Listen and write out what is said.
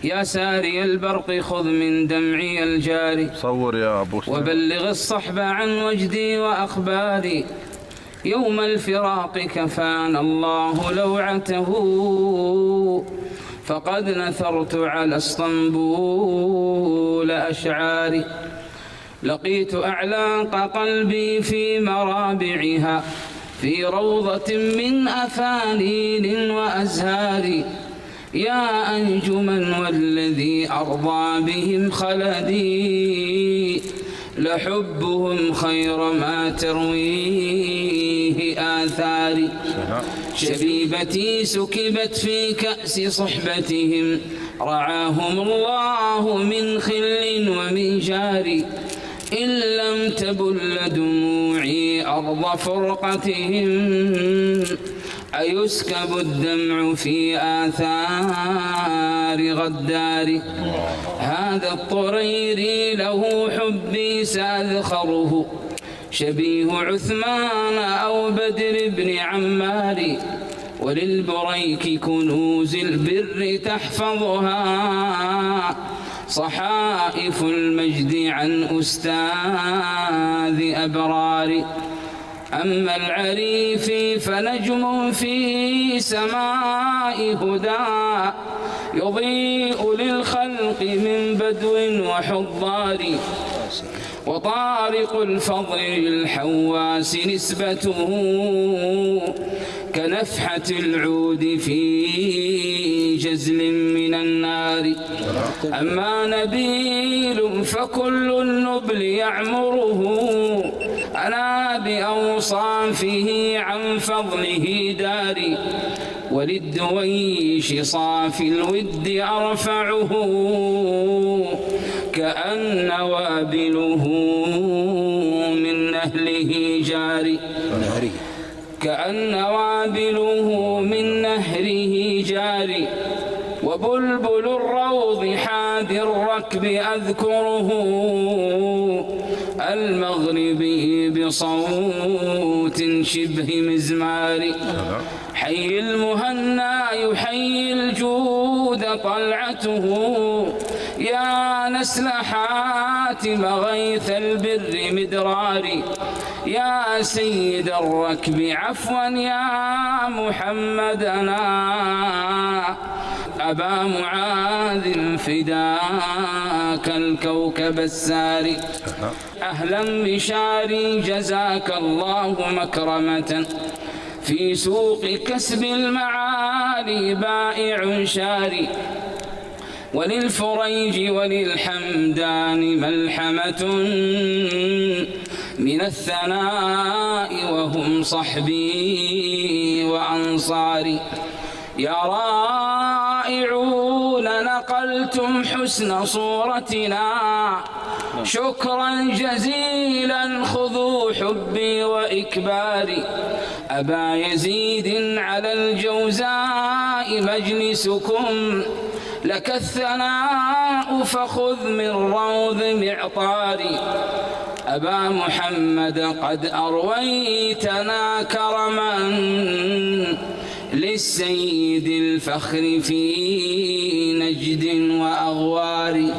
يا ساري البرق خذ من دمعي الجاري صور يا أبو سلمة وبلغ الصحب عن وجدي وأخباري. يوم الفراق كفانا الله لوعته فقد نثرت على اسطنبول أشعاري. لقيت أعلاق قلبي في مرابعها في روضة من أفانين وأزهار. يا أنجما والذي أرضى بهم خلدي لحبهم خير ما ترويه آثاري. شبيبتي سكبت في كأس صحبتهم رعاهم الله من خل ومن جار. إن لم تبل دموعي أرض فرقتهم أيسكب الدمع في آثار غدار. هذا الطريري له حبي سأذخره شبيه عثمان أو بدر بن عمار. وللبريك كنوز البر تحفظها صحائف المجد عن أستاذ أبرار. أما العريف فنجم في سماء هدى يضيء للخلق من بدو وحضار. وطارق الفضل للحواس نسبته كنفحة العود في جزل من النار. أما نبيل فكل النبل يعمره أنا بأوصافه عن فضله داري. وللدويش صافي الود أرفعه كأن وابله من نهله جاري. كأن وابله من نهره جاري. وبلبل الروض حاد الركب أذكره المغربي بصوت شبه مزمار. حي المهنا يحيي الجود طلعته يا نسل حاتم غيث البر مدراري. يا سيد الركب عفوا يا محمدنا أبا معاذ فداك الكوكب الساري. أهلا بشاري جزاك الله مكرمة في سوق كسب المعالي بائع شاري. وللفريج وللحمدان ملحمة من الثناء وهم صحبي وأنصاري. يا رائعون نقلتم حسن صورتنا شكرا جزيلا خذوا حبي وإكباري. أبا يزيد على الجوزاء مجلسكم لك الثناء فخذ من روض معطاري. أبا محمد قد أرويتنا كرما للسيد الفخر في نجد وأغوار.